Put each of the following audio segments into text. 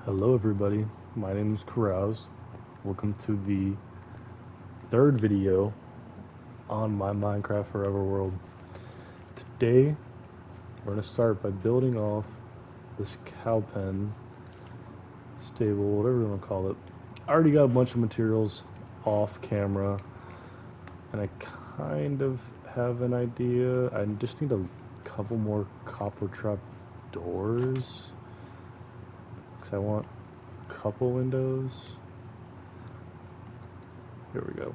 Hello everybody, my name is Carouse. Welcome to the third video on my Minecraft Forever world. Today, we're going to start by building off this cow pen, stable, whatever you want to call it. I already got a bunch of materials off camera, and I kind of have an idea. I just need a couple more copper trap doors, because I want a couple windows. Here we go.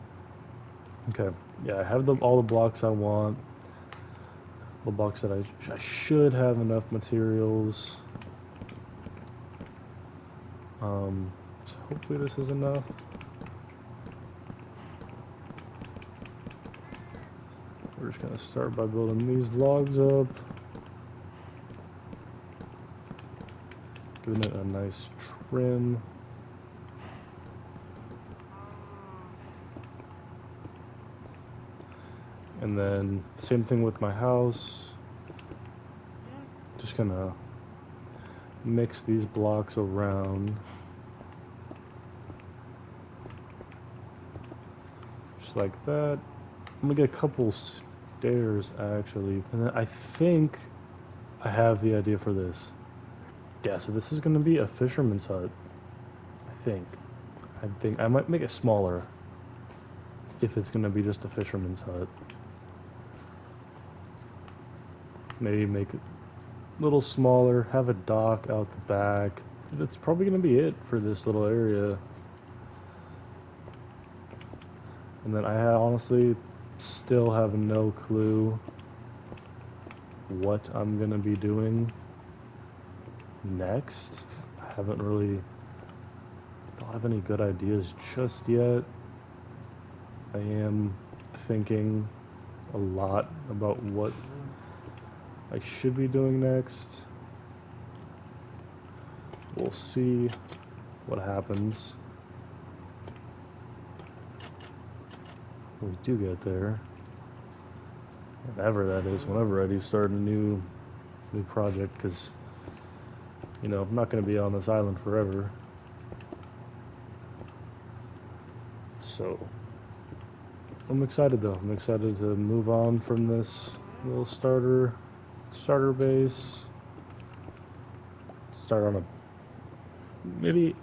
Okay, yeah, I have all the blocks I want. The blocks that I should have enough materials. So hopefully this is enough. We're just gonna start by building these logs up, giving it a nice trim. And then same thing with my house. Just gonna mix these blocks around. Just like that. I'm gonna get a couple stairs actually. And then I think I have the idea for this. Yeah, so this is gonna be a fisherman's hut. I think. I might make it smaller if it's gonna be just a fisherman's hut. Maybe make it a little smaller, have a dock out the back. That's probably gonna be it for this little area. And then I honestly still have no clue what I'm gonna be doing next. I haven't really don't have any good ideas just yet. I am thinking a lot about what I should be doing next. We'll see what happens when we do get there. Whenever that is, whenever I do start a new project, because you know I'm not going to be on this island forever. So I'm excited though. I'm excited to move on from this little starter base. Start on a maybe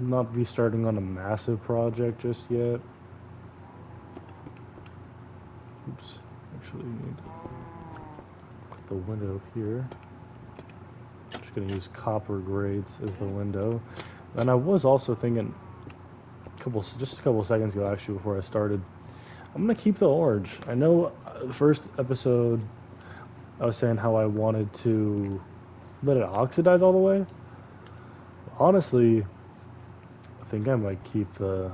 not be starting on a massive project just yet. Oops, actually need to put the window here. Just gonna use copper grades as the window. And I was also thinking just a couple seconds ago actually before I started, I'm gonna keep the orange. I know the first episode I was saying how I wanted to let it oxidize all the way. Honestly, I think I might keep the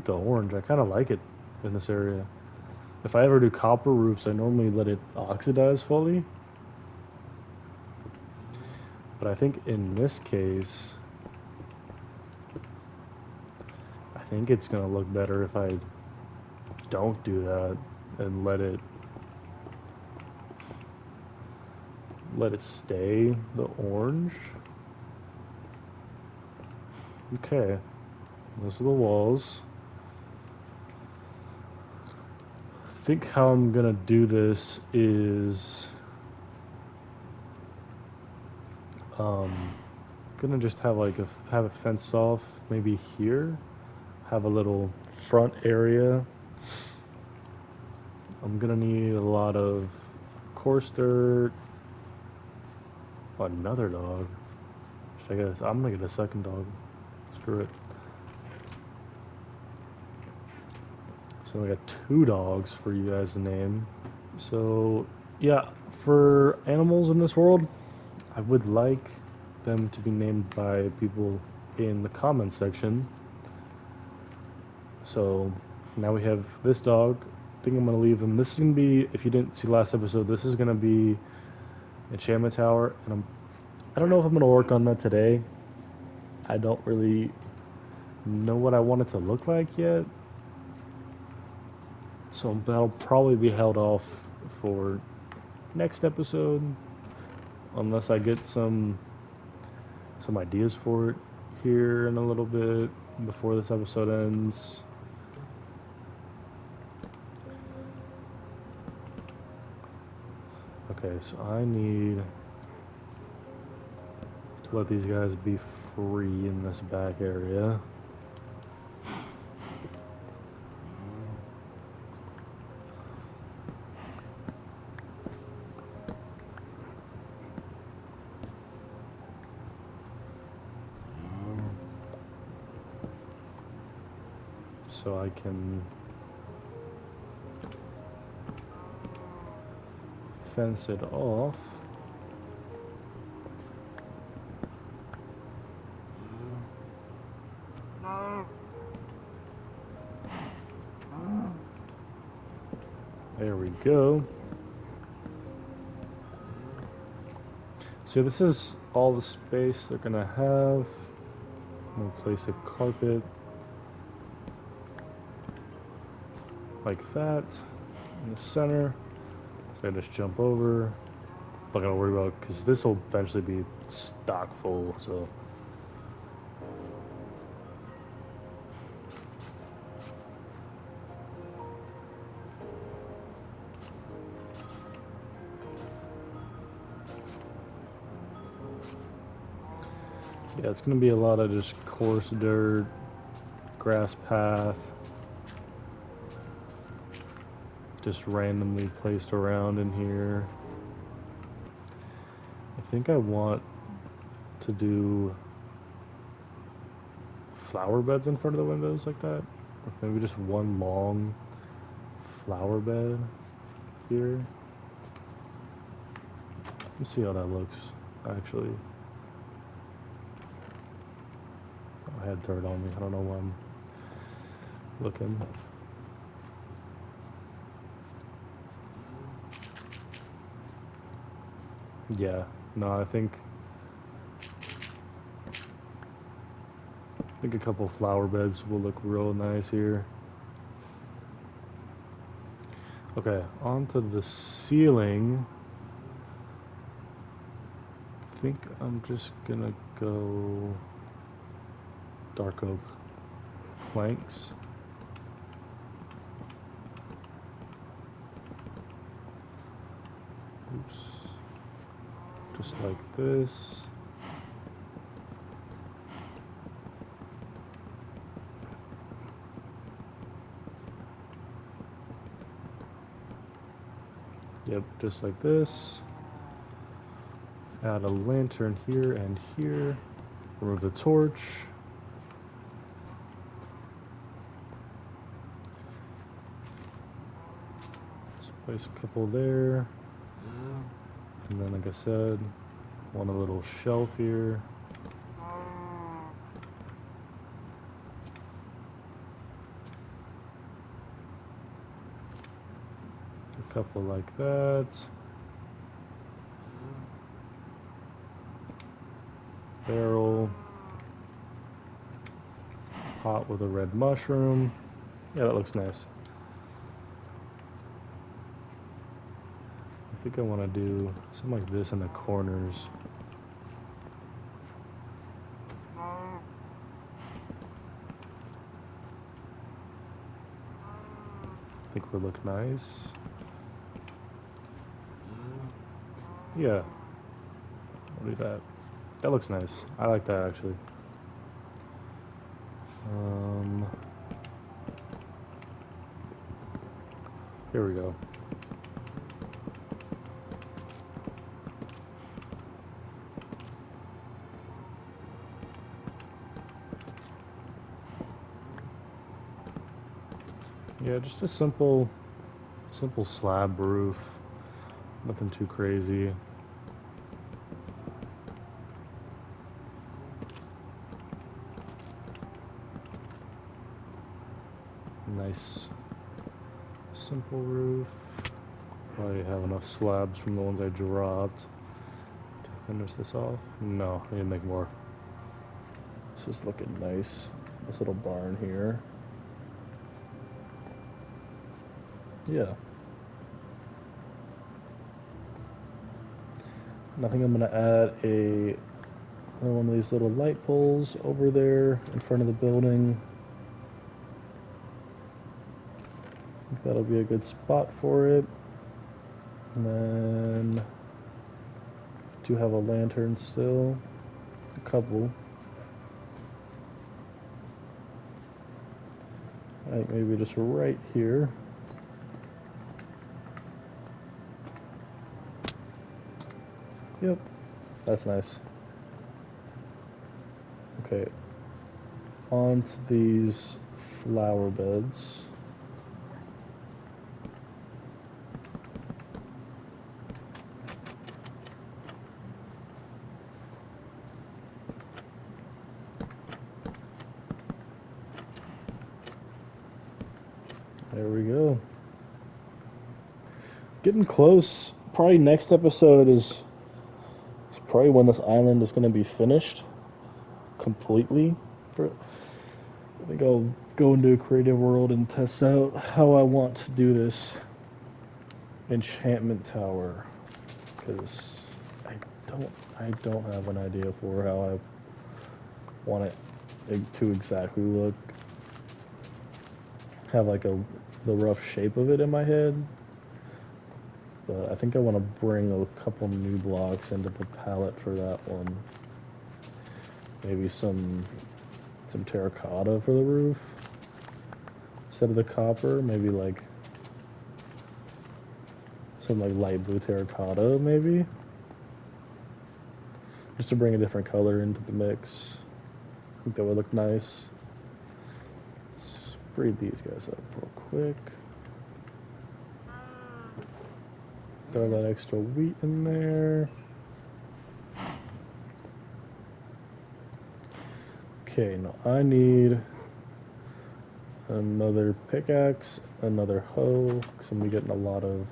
orange. I kind of like it in this area. If I ever do copper roofs, I normally let it oxidize fully. But I think in this case, I think it's gonna look better if I don't do that and let it stay the orange. Okay, those are the walls. I think how I'm gonna do this is gonna just have have it fenced off maybe here, have a little front area. I'm gonna need a lot of coarse dirt. Another dog. Should I get I'm gonna get a second dog. Screw it. So I got two dogs for you guys to name. So yeah, for animals in this world, I would like them to be named by people in the comment section. So now we have this dog. I think I'm gonna leave him. This is gonna be, if you didn't see last episode, this is gonna be enchantment tower, and I don't know if I'm gonna work on that today. I don't really know what I want it to look like yet, so that'll probably be held off for next episode, unless I get some some ideas for it here in a little bit before this episode ends. Okay, so I need to let these guys be free in this back area. So I can fence it off. There we go. So this is all the space they're gonna have. I'm gonna place a carpet like that in the center. So I just jump over. Not gonna worry about, because this will eventually be stock full. So yeah, it's gonna be a lot of just coarse dirt, grass path, just randomly placed around in here. I think I want to do flower beds in front of the windows like that. Or maybe just one long flower bed here. Let's see how that looks, actually. I had dirt on me. I don't know why I'm looking. Yeah, no, I think a couple flower beds will look real nice here. Okay, onto the ceiling. I think I'm just gonna go dark oak planks. Oops. Just like this. Yep, just like this. Add a lantern here and here. Remove the torch. Let's place a couple there. And then, like I said, want a little shelf here. A couple like that. Barrel. Pot with a red mushroom. Yeah, that looks nice. I think I want to do something like this in the corners. I think would look nice. Yeah, I'll do that. That looks nice. I like that actually. Here we go. Yeah, just a simple slab roof. Nothing too crazy. Nice simple roof. Probably have enough slabs from the ones I dropped to finish this off. No, I need to make more. This is looking nice. This little barn here. Yeah. And I think I'm gonna add a Another one of these little light poles over there in front of the building. I think that'll be a good spot for it. And then do have a lantern still. A couple. I think maybe just right here. Yep, that's nice. Okay, onto these flower beds. There we go. Getting close. Probably next episode is probably when this island is going to be finished completely. I think I'll go into a creative world and test out how I want to do this enchantment tower, because I don't have an idea for how I want it to exactly look. Have like the rough shape of it in my head, but I think I want to bring a couple new blocks into the palette for that one. Maybe some terracotta for the roof instead of the copper. Maybe like some like light blue terracotta, maybe, just to bring a different color into the mix. I think that would look nice. Spray these guys up real quick. Throw that extra wheat in there. Okay, now I need another pickaxe, another hoe, because I'm getting a lot of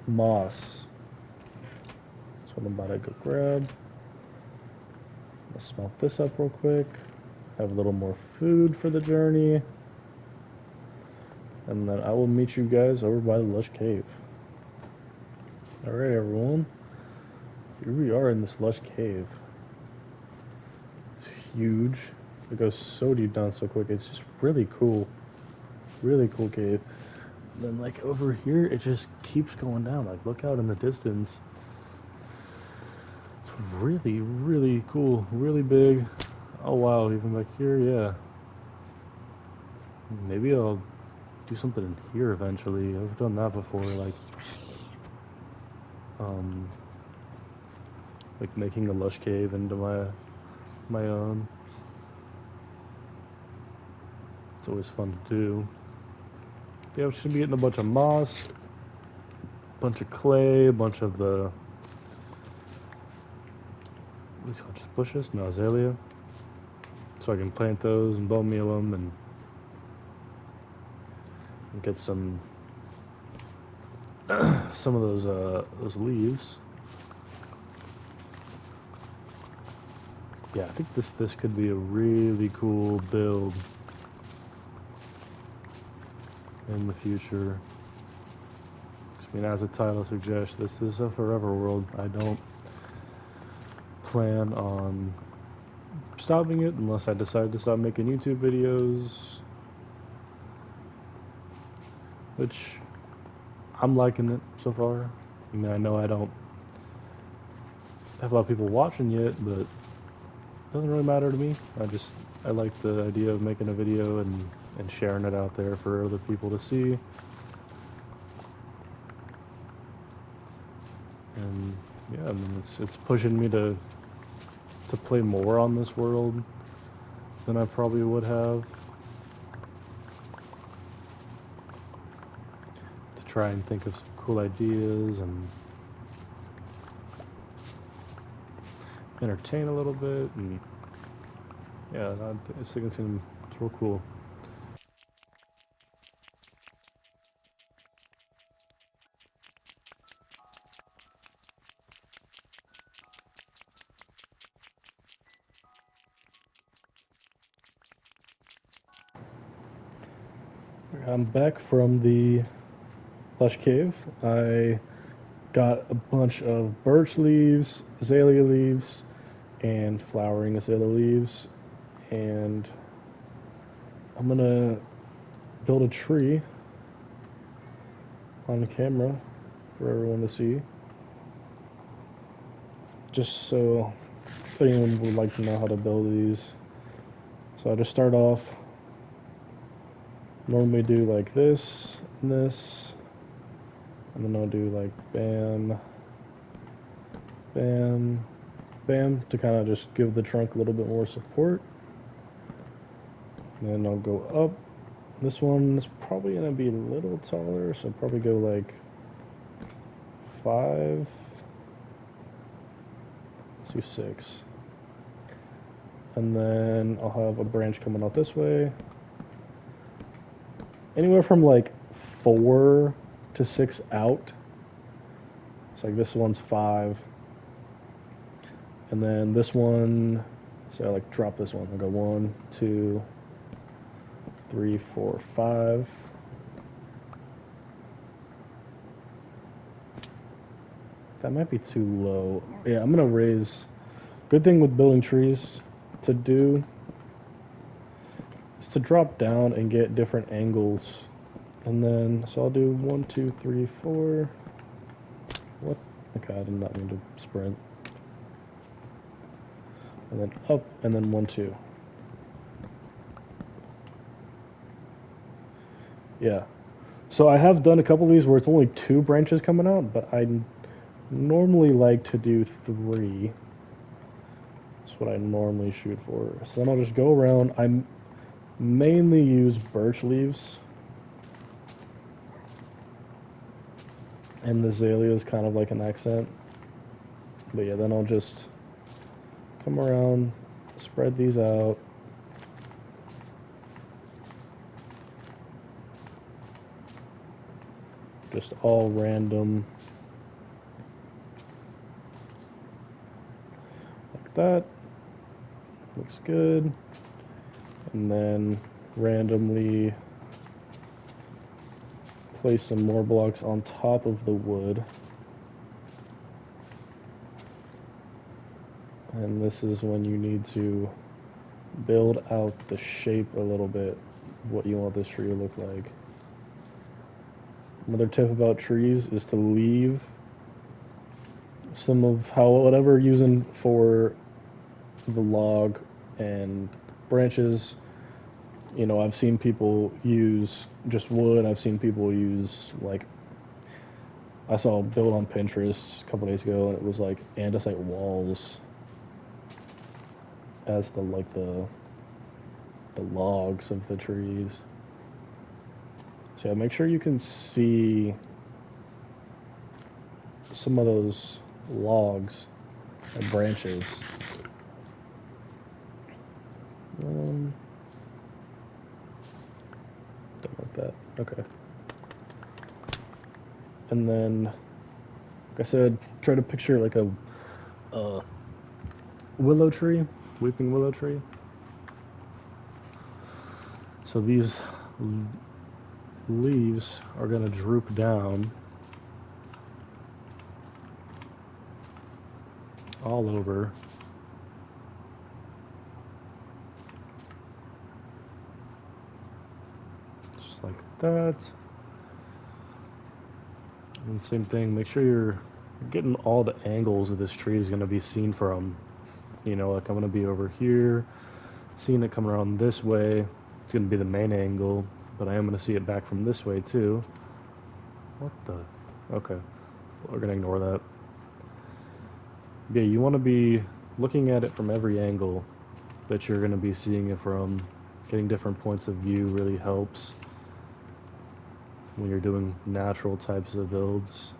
moss. That's what I'm about to go grab. Let's smelt this up real quick. Have a little more food for the journey. And then I will meet you guys over by the lush cave. Alright everyone, here we are in this lush cave. It's huge. It goes so deep down so quick. It's just really cool. Really cool cave. And then like over here, it just keeps going down. Like look out in the distance. It's really, really cool. Really big. Oh wow, even back here, yeah. Maybe I'll do something in here eventually. I've done that before, like making a lush cave into my own. It's always fun to do. Yeah, we should be getting a bunch of moss, a bunch of clay, a bunch of the what's it called, just bushes? No, azalea. So I can plant those and bone meal them and get some of those leaves. Yeah, I think this could be a really cool build in the future. I mean, as the title suggests, this is a forever world. I don't plan on stopping it unless I decide to stop making YouTube videos, which I'm liking it so far. I mean, I know I don't have a lot of people watching yet, but it doesn't really matter to me. I like the idea of making a video and sharing it out there for other people to see. And yeah, I mean, it's pushing me to play more on this world than I probably would have. To try and think of some cool ideas and entertain a little bit, and yeah, I think it's real cool. I'm back from the lush cave. I got a bunch of birch leaves, azalea leaves, and flowering azalea leaves, and I'm gonna build a tree on camera for everyone to see, just so if anyone would like to know how to build these. So I just start off, normally do like this and this, and then I'll do like bam, bam, bam, to kind of just give the trunk a little bit more support. And then I'll go up. This one is probably going to be a little taller, so I'll probably go like 5. Let's do 6. And then I'll have a branch coming out this way. Anywhere from like 4 to 6 out. It's like this one's 5. And then this one, so I like drop this one. I'll go 1, 2, 3, 4, 5. That might be too low. Yeah, I'm gonna raise. Good thing with building trees to do is to drop down and get different angles. And then, so I'll do 1, 2, 3, 4. What? Okay, I did not mean to sprint. And then up, and then 1, 2. Yeah. So I have done a couple of these where it's only 2 branches coming out, but I normally like to do 3. That's what I normally shoot for. So then I'll just go around. I mainly use birch leaves. And the azalea is kind of like an accent. But yeah, then I'll just come around, spread these out. Just all random. Like that. Looks good. And then randomly place some more blocks on top of the wood. And this is when you need to build out the shape a little bit, what you want this tree to look like. Another tip about trees is to leave some of whatever you're using for the log and branches. You know, I've seen people use just wood. I've seen people use, like, I saw a build on Pinterest a couple days ago, and it was like andesite walls as the logs of the trees. So yeah, make sure you can see some of those logs and branches. Don't like that. Okay. And then, like I said, try to picture like a willow tree, weeping willow tree. So these leaves are going to droop down all over. Just like that. And same thing, make sure you're getting all the angles of this tree is going to be seen from. You know, like I'm going to be over here, seeing it coming around this way. It's going to be the main angle, but I am going to see it back from this way too. What the? Okay, we're going to ignore that. Yeah, you want to be looking at it from every angle that you're going to be seeing it from. Getting different points of view really helps when you're doing natural types of builds.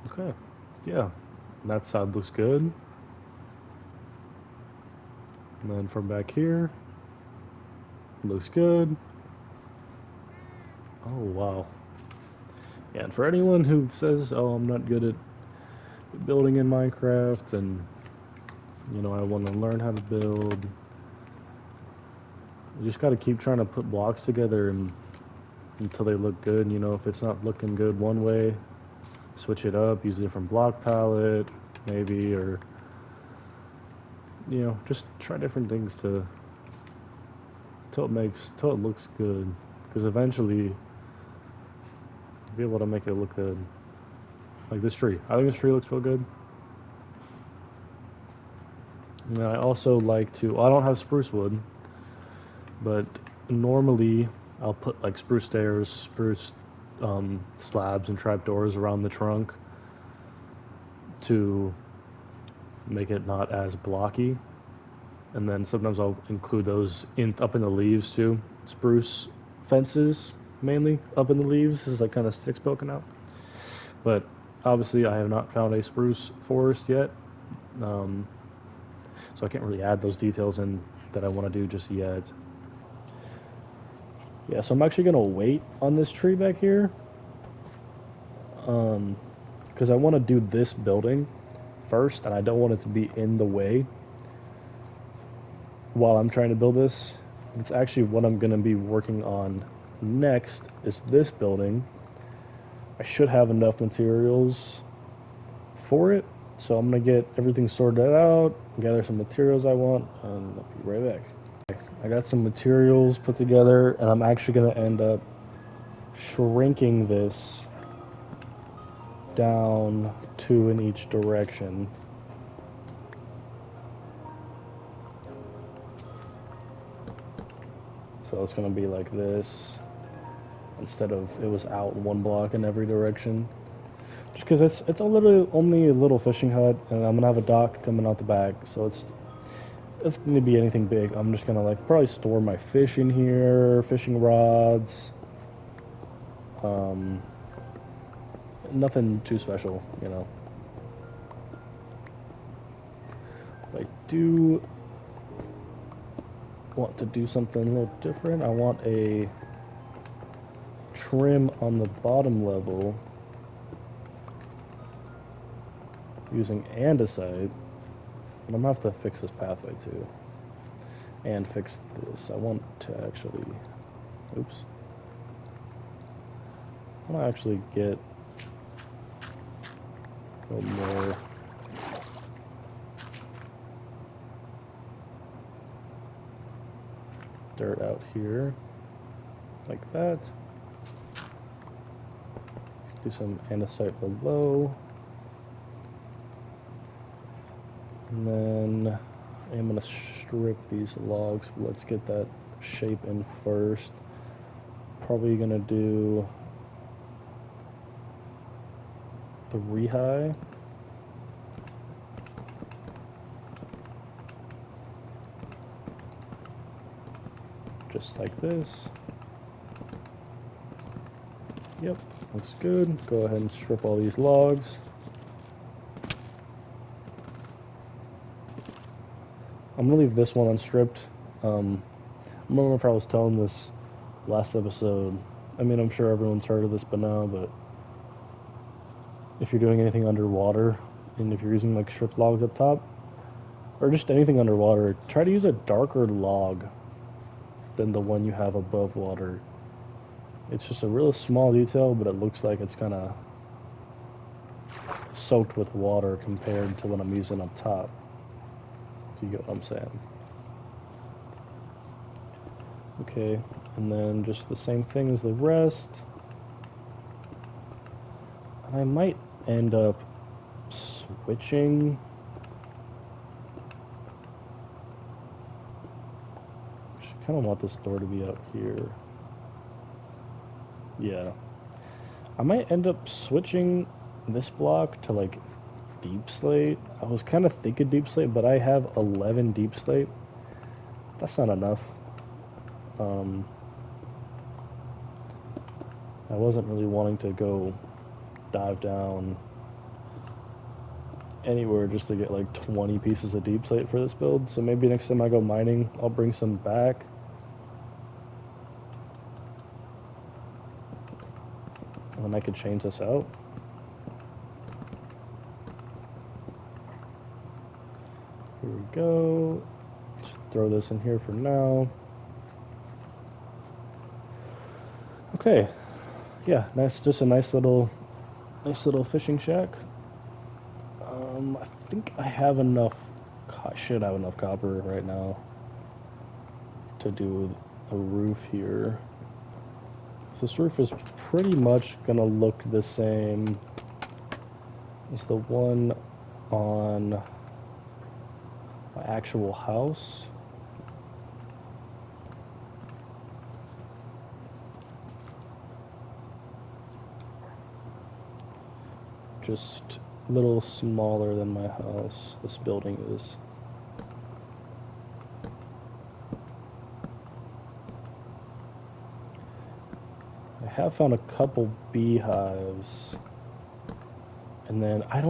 Okay, yeah, that side looks good. And then from back here, looks good. Oh, wow. Yeah, and for anyone who says, oh, I'm not good at building in Minecraft, and, you know, I want to learn how to build, you just got to keep trying to put blocks together until they look good. You know, if it's not looking good one way, switch it up, use a different block palette, maybe, or just try different things till it looks good. Because eventually, you'll be able to make it look good. Like this tree. I think this tree looks real good. And I also like to. I don't have spruce wood, but normally I'll put like spruce stairs, spruce slabs, and trapdoors around the trunk to make it not as blocky. And then sometimes I'll include those up in the leaves too. Spruce fences mainly up in the leaves is like kind of sticks poking out. But obviously I have not found a spruce forest yet, so I can't really add those details in that I want to do just yet. Yeah, so I'm actually gonna wait on this tree back here, because I want to do this building first, and I don't want it to be in the way while I'm trying to build this. It's actually what I'm gonna be working on next is this building. I should have enough materials for it, so I'm gonna get everything sorted out, gather some materials I want, and I'll be right back. I got some materials put together, and I'm actually gonna end up shrinking this down 2 in each direction. So it's gonna be like this instead of it was out 1 block in every direction. Just because it's literally only a little fishing hut, and I'm gonna have a dock coming out the back, so it's gonna be anything big. I'm just gonna like probably store my fish in here, fishing rods. Nothing too special, I do want to do something a little different. I want a trim on the bottom level using andesite. And I'm gonna have to fix this pathway too. And fix this. I want to actually, oops. I want to actually get a little more dirt out here, like that. Do some andesite below. And then I'm gonna strip these logs. Let's get that shape in first. Probably gonna do 3 high. Just like this. Yep, looks good. Go ahead and strip all these logs. I'm gonna leave this one unstripped. I don't remember if I was telling this last episode. I mean, I'm sure everyone's heard of this by now, but if you're doing anything underwater, and if you're using like stripped logs up top, or just anything underwater, try to use a darker log than the one you have above water. It's just a real small detail, but it looks like it's kind of soaked with water compared to what I'm using up top. You get what I'm saying? Okay, and then just the same thing as the rest. I might end up switching. I kind of want this door to be out here. Yeah. I might end up switching this block to like deep slate. I was kind of thinking deep slate, but I have 11 deep slate. That's not enough. I wasn't really wanting to go dive down anywhere just to get like 20 pieces of deep slate for this build. So maybe next time I go mining, I'll bring some back. And I could change this out. Here we go. Just throw this in here for now. Okay. Yeah, nice. Just a nice little Nice little fishing shack. I think I have enough. I should have enough copper right now to do a roof here. So this roof is pretty much gonna look the same as the one on my actual house. Just a little smaller than my house, this building is. I have found a couple beehives, and then I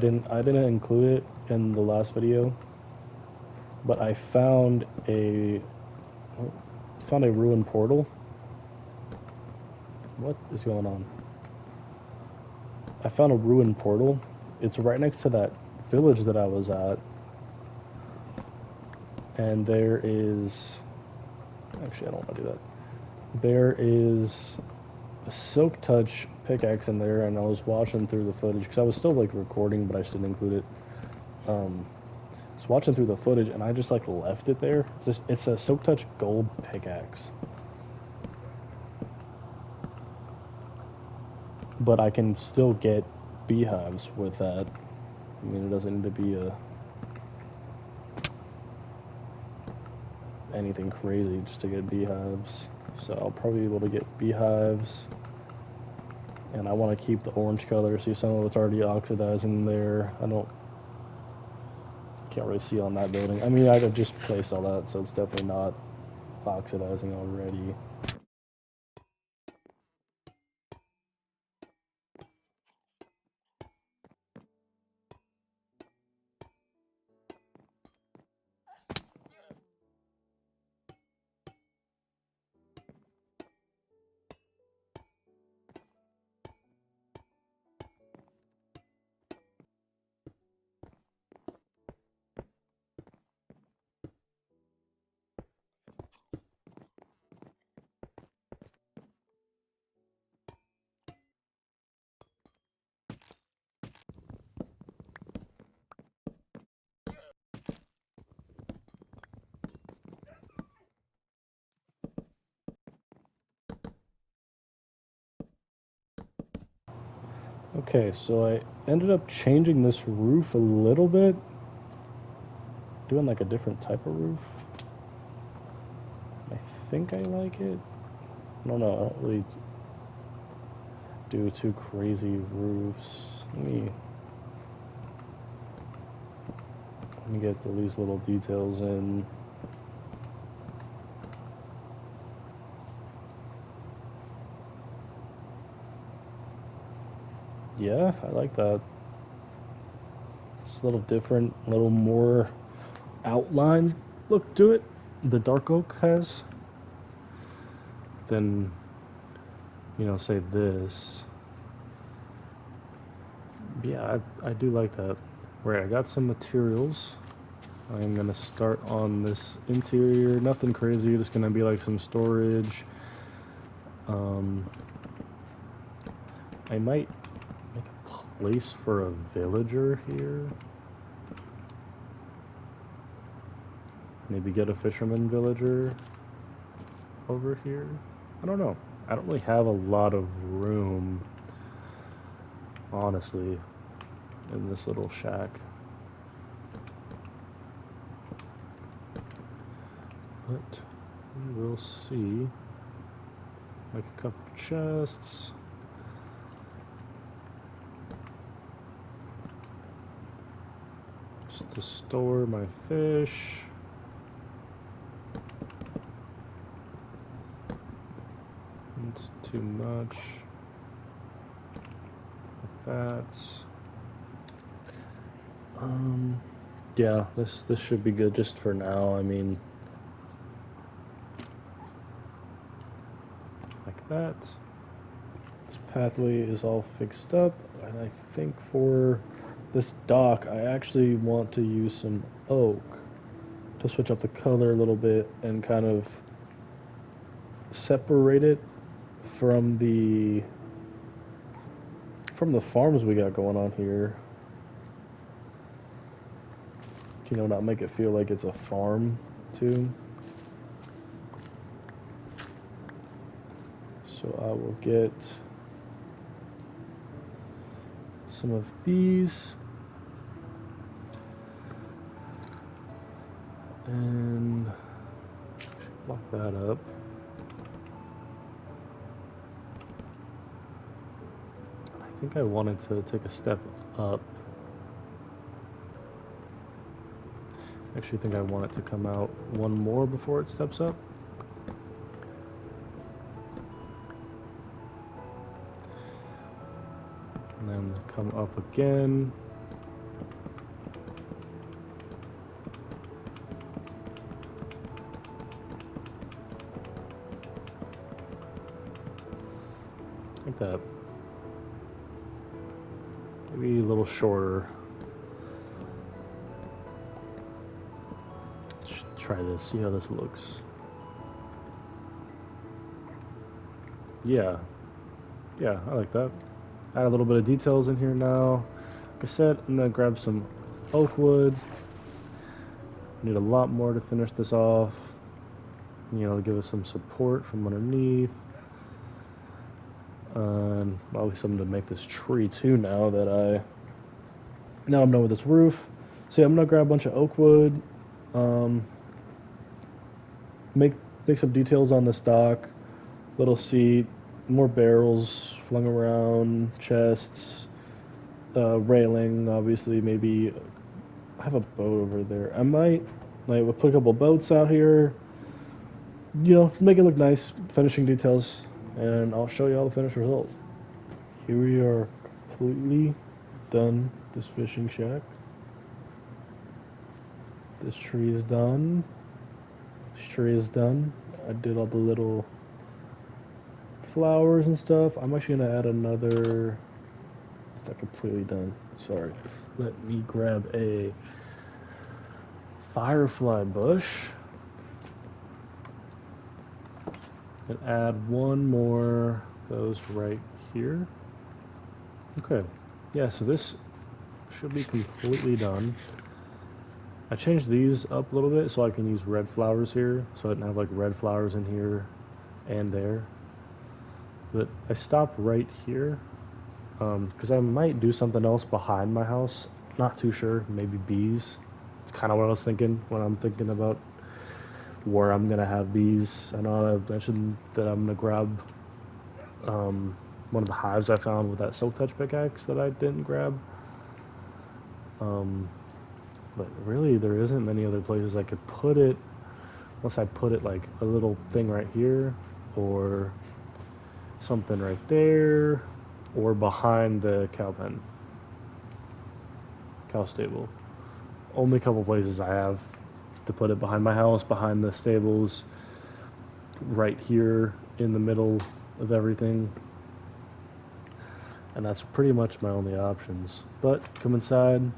didn't include it in the last video, but I found a ruined portal. What is going on? I found a ruined portal. It's right next to that village that I was at, and there is, actually I don't want to do that. There is a Silk Touch pickaxe in there, and I was watching through the footage because I was still like recording, but I just didn't include it. I was watching through the footage, and I just like left it there. It's a Silk Touch gold pickaxe, but I can still get beehives with that. I mean, it doesn't need to be anything crazy just to get beehives. So I'll probably be able to get beehives. And I want to keep the orange color. See, some of it's already oxidizing there. Can't really see on that building. I mean, I've just placed all that, so it's definitely not oxidizing already. Okay, so I ended up changing this roof a little bit. Doing like a different type of roof. I think I like it. I don't know, I don't really do too crazy roofs. Let me get these little details in. Yeah, I like that. It's a little different, a little more outline look to it. The dark oak has than, say this. Yeah, I do like that. Right, I got some materials. I'm gonna start on this interior. Nothing crazy, just gonna be like some storage. I might make a place for a villager here. Maybe get a fisherman villager over here. I don't know. I don't really have a lot of room, honestly, in this little shack. But we will see. Make a couple chests. Just to store my fish. It's too much. Like that. Yeah, this should be good just for now. I mean, like that. This pathway is all fixed up, and I think for this dock, I actually want to use some oak to switch up the color a little bit and kind of separate it from the from the farms we got going on here, you know, not make it feel like it's a farm too. So I will get some of these and block that up. I think I wanted to take a step up. Actually, I think I want it to come out one more before it steps up. And then come up again. Like that. Maybe a little shorter. Let's try this, see how this looks. Yeah, I like that. Add a little bit of details in here now. Like I said, I'm gonna grab some oak wood. Need a lot more to finish this off. You know, give us some support from underneath. And probably something to make this tree too now now I'm done with this roof. So yeah, I'm gonna grab a bunch of oak wood. Make some details on this dock. Little seat, more barrels flung around, chests, railing, obviously, maybe. I have a boat over there. I might, like, we'll put a couple boats out here, you know, make it look nice, finishing details, and I'll show you all the finished result. Here we are, completely done this fishing shack. This tree is done. This tree is done. I did all the little flowers and stuff. I'm actually gonna add another. It's not completely done. Sorry. Let me grab a firefly bush and add one more of those right here. Okay. Yeah, so this should be completely done. I changed these up a little bit so I can use red flowers here, so I didn't have like red flowers in here and there. But I stopped right here because I might do something else behind my house. Not too sure. Maybe bees. It's kind of what I was thinking when I'm thinking about where I'm gonna have bees. I know I mentioned that I'm gonna grab one of the hives I found with that silk touch pickaxe that I didn't grab. But really, there isn't many other places I could put it, unless I put it like a little thing right here, or something right there, or behind the cow pen, cow stable. Only couple places I have to put it: behind my house, behind the stables, right here in the middle of everything. And that's pretty much my only options. But come inside.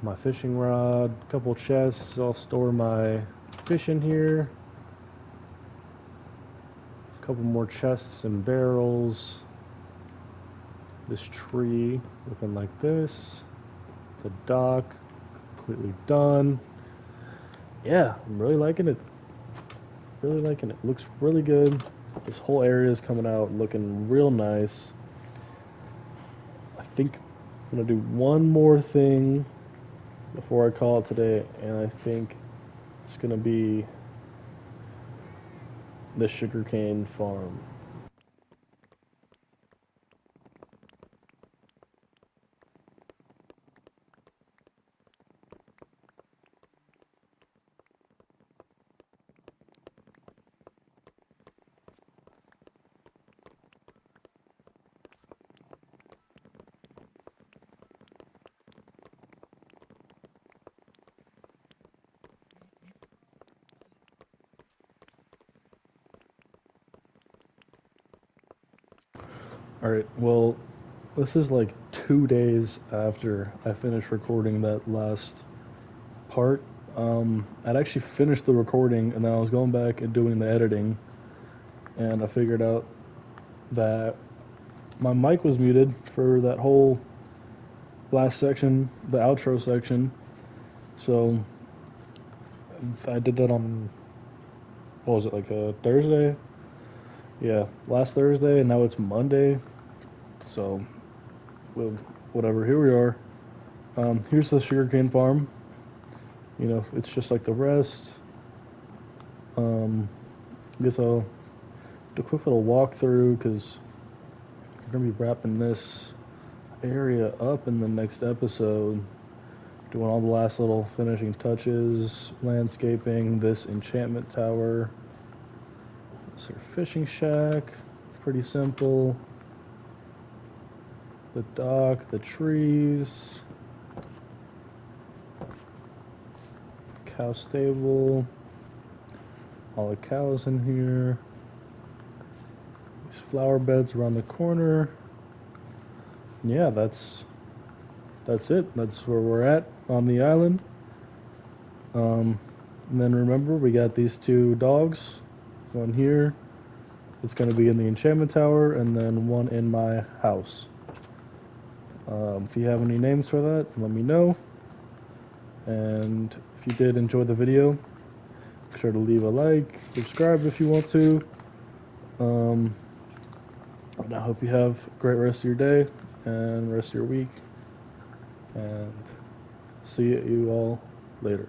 My fishing rod, couple chests. I'll store my fish in here. A couple more chests and barrels. This tree looking like this. The dock completely done. Yeah, I'm really liking it. Really liking it. Looks really good. This whole area is coming out looking real nice. I think I'm gonna do one more thing before I call it today, and I think it's gonna be the sugarcane farm. All right, well, this is like 2 days after I finished recording that last part. I'd actually finished the recording and then I was going back and doing the editing, and I figured out that my mic was muted for that whole last section, the outro section. So I did that on, what was it, like a Thursday? Yeah, last Thursday, and now it's Monday. So, well, whatever. Here we are. Here's the sugarcane farm. You know, it's just like the rest. I guess I'll do a quick little walkthrough because we're gonna be wrapping this area up in the next episode. Doing all the last little finishing touches, landscaping, this enchantment tower. This is our fishing shack, pretty simple. The dock, the trees, cow stable, all the cows in here. These flower beds around the corner. Yeah, that's it. That's where we're at on the island. And then remember, we got these two dogs. One here. It's going to be in the enchantment tower, and then one in my house. If you have any names for that, let me know. And if you did enjoy the video, make sure to leave a like, subscribe if you want to. And I hope you have a great rest of your day and rest of your week. And see you all later.